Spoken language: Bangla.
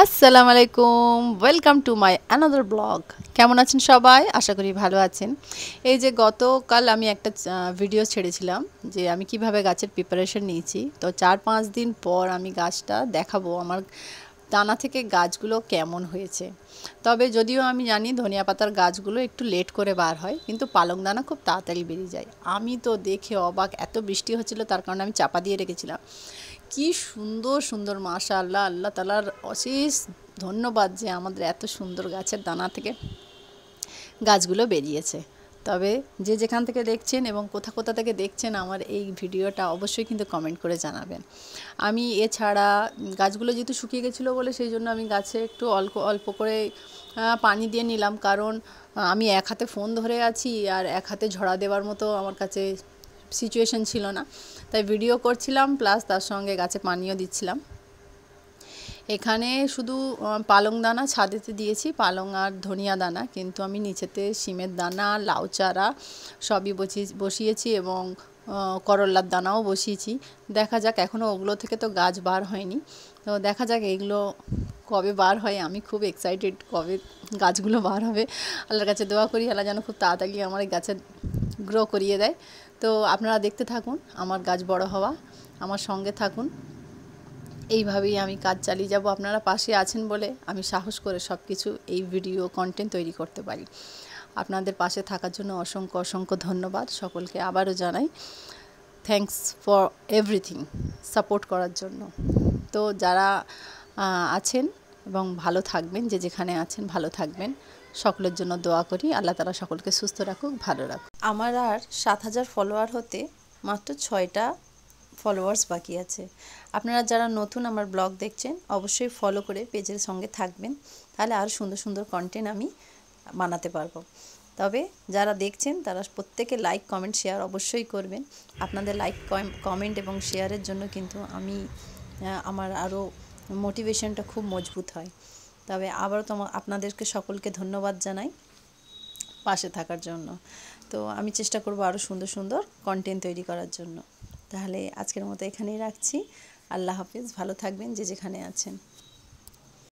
আসসালামু আলাইকুম, welcome to my another blog. কেমন আছেন সবাই? আশা করি ভালো আছেন। এই যে গতকাল আমি একটা ভিডিও ছেড়েছিলাম যে আমি কিভাবে গাছের প্রিপারেশন নিয়েছি। তো 4-5 দিন পর আমি গাছটা দেখাবো আমার দানা থেকে গাছগুলো কেমন হয়েছে। তবে যদিও আমি জানি ধনিয়া পাতার গাছগুলো একটু লেট করে বার হয়, কিন্তু পালং দানা খুব তাড়াতাড়ি বেরিয়ে যায়। আমি তো দেখে অবাক, এত বৃষ্টি হচ্ছিল তার কারণে আমি চাপা দিয়ে রেখেছিলাম। কি সুন্দর সুন্দর, মাশাআল্লাহ, আল্লাহ তাআলার অশেষ ধন্যবাদ যে আমাদের এত সুন্দর গাছের দানা থেকে গাছগুলো বেরিয়েছে। তবে যে যেখান থেকে দেখছেন এবং কোথা কোথা থেকে দেখছেন আমার এই ভিডিওটা অবশ্যই কিন্তু কমেন্ট করে জানাবেন। আমি এছাড়া গাছগুলো যেহেতু শুকিয়ে গেছিলো বলে সেই জন্য আমি গাছে একটু অল্প অল্প করে পানি দিয়ে নিলাম, কারণ আমি এক হাতে ফোন ধরে আছি আর এক হাতে ঝরা দেওয়ার মতো আমার কাছে সিচুয়েশন ছিল না, তাই ভিডিও করছিলাম প্লাস তার সঙ্গে গাছে পানিও দিচ্ছিলাম। এখানে শুধু পালং দানা ছাদেতে দিয়েছি, পালং আর ধনিয়া দানা, কিন্তু আমি নিচেতে শিমের দানা, লাউ চারা সবই বসিয়েছি এবং করল্লার দানাও বসিয়েছি। দেখা যাক, এখনও ওগুলো থেকে তো গাছ বার হয়নি, তো দেখা যাক এগুলো কবে বার হয়। আমি খুব এক্সাইটেড কবে গাছগুলো বার হবে। আল্লাহর কাছে দোয়া করি আল্লাহ যেন খুব তাড়াতাড়ি আমার এই গাছের গ্রো করিয়ে দেয়। তো আপনারা দেখতে থাকুন আমার গাছ বড় হওয়া, আমার সঙ্গে থাকুন। এইভাবেই আমি কাজ চালিয়ে যাব। আপনারা পাশে আছেন বলে আমি সাহস করে সব কিছু এই ভিডিও কন্টেন্ট তৈরি করতে পারি। আপনাদের পাশে থাকার জন্য অসংখ্য অসংখ্য ধন্যবাদ সকলকে। আবারও জানাই থ্যাঙ্কস ফর এভরিথিং, সাপোর্ট করার জন্য। তো যারা আছেন এবং ভালো থাকবেন, যে যেখানে আছেন ভালো থাকবেন, সকলের জন্য দোয়া করি আল্লাহ তাআলা সকলকে সুস্থ রাখুক, ভালো রাখুক। আমার আর 7,000 ফলোয়ার হতে মাত্র 6টা ফলোয়ার্স বাকি আছে। আপনারা যারা নতুন আমার ব্লগ দেখছেন অবশ্যই ফলো করে পেজের সঙ্গে থাকবেন, তাহলে আরও সুন্দর সুন্দর কন্টেন্ট আমি বানাতে পারবো। তবে যারা দেখছেন তারা প্রত্যেকে লাইক কমেন্ট শেয়ার অবশ্যই করবেন। আপনাদের লাইক কমেন্ট এবং শেয়ারের জন্য কিন্তু আমার আরও মোটিভেশনটা খুব মজবুত হয়। তবে আবারও আপনাদেরকে সকলকে ধন্যবাদ জানাই পাশে থাকার জন্য। তো আমি চেষ্টা করব আরও সুন্দর সুন্দর কন্টেন্ট তৈরি করার জন্য। তাহলে আজকের মতো এখানেই রাখছি। আল্লাহ হাফিজ, ভালো থাকবেন যে যেখানে আছেন।